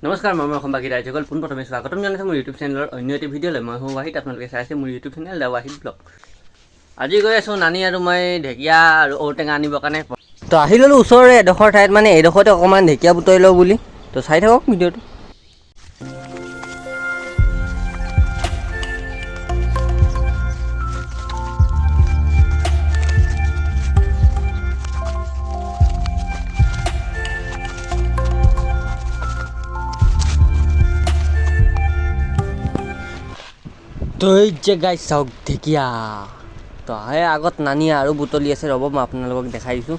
নমস্কাৰ মই অসম বাকী ৰাইজসকল পোনপ্ৰথমে স্বাগতম জনাইছোঁ মোৰ ইউটিউব চেনেলৰ অন্য এটি ভিডিঅ'লৈ। মই হওঁ ৱাহিদ, আপোনালোকে চাই আছে মোৰ YouTube channel the Wahid blog. আজি গৈ আছোঁ নানি আৰু মই ঢেকীয়া আৰু ঔটেঙা আনিবৰ কাৰণে। তো আহি ল'লোঁ ওচৰৰে এডোখৰ ঠাইত, মানে এইডোখৰতে অকণমান ঢেকীয়া বুটলি লওঁ বুলি। তো চাই থাকক ভিডিঅ'টো। তো এই যে গাইছ চাওক ঢেকীয়া। তো সেই আগত নানি আৰু বুটলি আছে, ৰ'ব মই আপোনালোকক দেখাই দিছোঁ।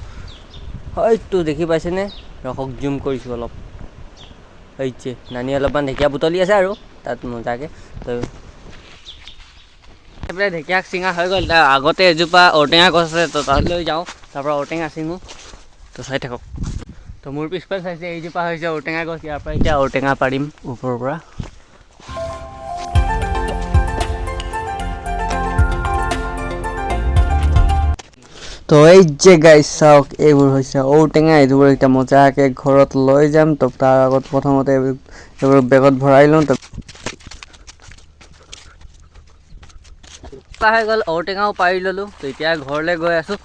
হয়তো দেখি পাইছেনে? ৰখক জুম কৰিছোঁ অলপ। এই যে নানি অলপমান ঢেকীয়া বুটলি আছে আৰু তাত মজাকৈ। তো এইফালে ঢেকীয়া চিঙা হৈ গ'ল। তাৰ আগতে এজোপা ঔটেঙা গছ আছে, তো তালৈ যাওঁ, তাৰপৰা ঔটেঙা চিঙো। তো চাই থাকক। তো মোৰ পিছফালে চাইছে এইজোপা হৈছে ঔটেঙা গছ, ইয়াৰ পৰা এতিয়া ঔটেঙা পাৰিম ওপৰৰ পৰা। তো এই যে গাইছ চাওক, এইবোৰ হৈছে ঔটেঙা। এইবোৰ এতিয়া মজাকৈ ঘৰত লৈ যাম। তো তাৰ আগত প্ৰথমতে এইবোৰ বেগত ভৰাই লওঁ। হৈ গ'ল, ঔটেঙাও পাৰি ল'লোঁ। তো এতিয়া ঘৰলৈ গৈ আছোঁ।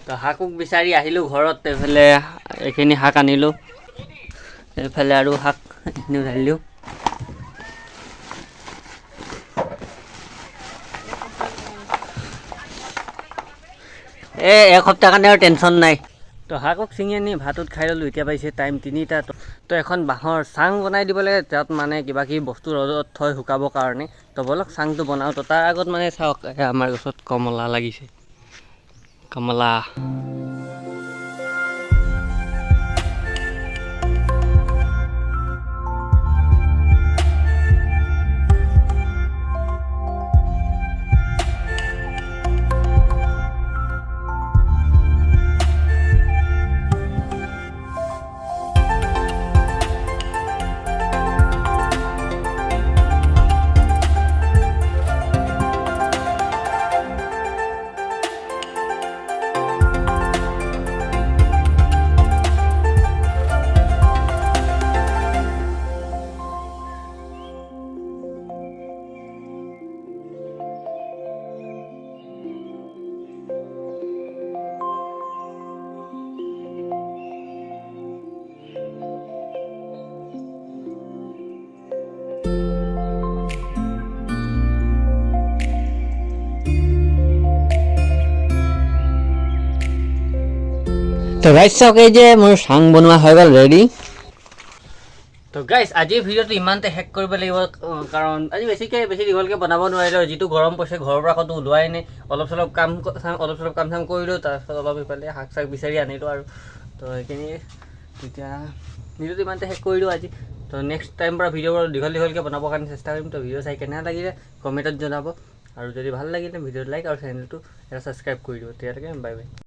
তো শাকো বিচাৰি আহিলোঁ ঘৰত। এইফালে এইখিনি শাক আনিলোঁ, এইফালে আৰু শাক এইখিনিও ঢালিলোঁ। এসপ্তাহ কাৰণে আৰু টেনশ্যন নাই। তো শাকক ছিঙি আনি ভাতত খাই ল'লোঁ। এতিয়া পাইছে টাইম 3টা। তো এখন বাঁহৰ চাং বনাই দিব লাগে, তাত মানে কিবা কিবি বস্তু ৰ'দত থৈ শুকাবৰ কাৰণে। তো ব'লক চাংটো বনাওঁ। তো তাৰ আগত মানে চাওক, আমাৰ গছত কমলা লাগিছে, কমলা। তো গাইছ চাওক, এই যে মোৰ চাং বনোৱা হৈ গ'ল ৰেডি। তো গাইছ আজিৰ ভিডিঅ'টো ইমানতে শেষ কৰিব লাগিব, কাৰণ আজি বেছি দীঘলকৈ বনাব নোৱাৰিলোঁ। যিটো গৰম পৰিছে, ঘৰৰ পৰা ক'তো ওলোৱাই নাই। অলপ চলপ কাম চাম কৰিলোঁ, তাৰপিছত অলপ ইফালে শাক চাক বিচাৰি আনিলোঁ আৰু। তো সেইখিনি এতিয়া ভিডিঅ'টো ইমানতে শেষ কৰিলোঁ আজি। তো নেক্সট টাইম পৰা ভিডিঅ'বোৰ দীঘলকৈ বনাবৰ কাৰণে চেষ্টা কৰিম। তো ভিডিঅ' চাই কেনে লাগিলে কমেণ্টত জনাব, আৰু যদি ভাল লাগিলে ভিডিঅ'টো লাইক আৰু চেনেলটো এটা ছাবস্ক্ৰাইব কৰি দিব। তেতিয়ালৈকে বাই বাই।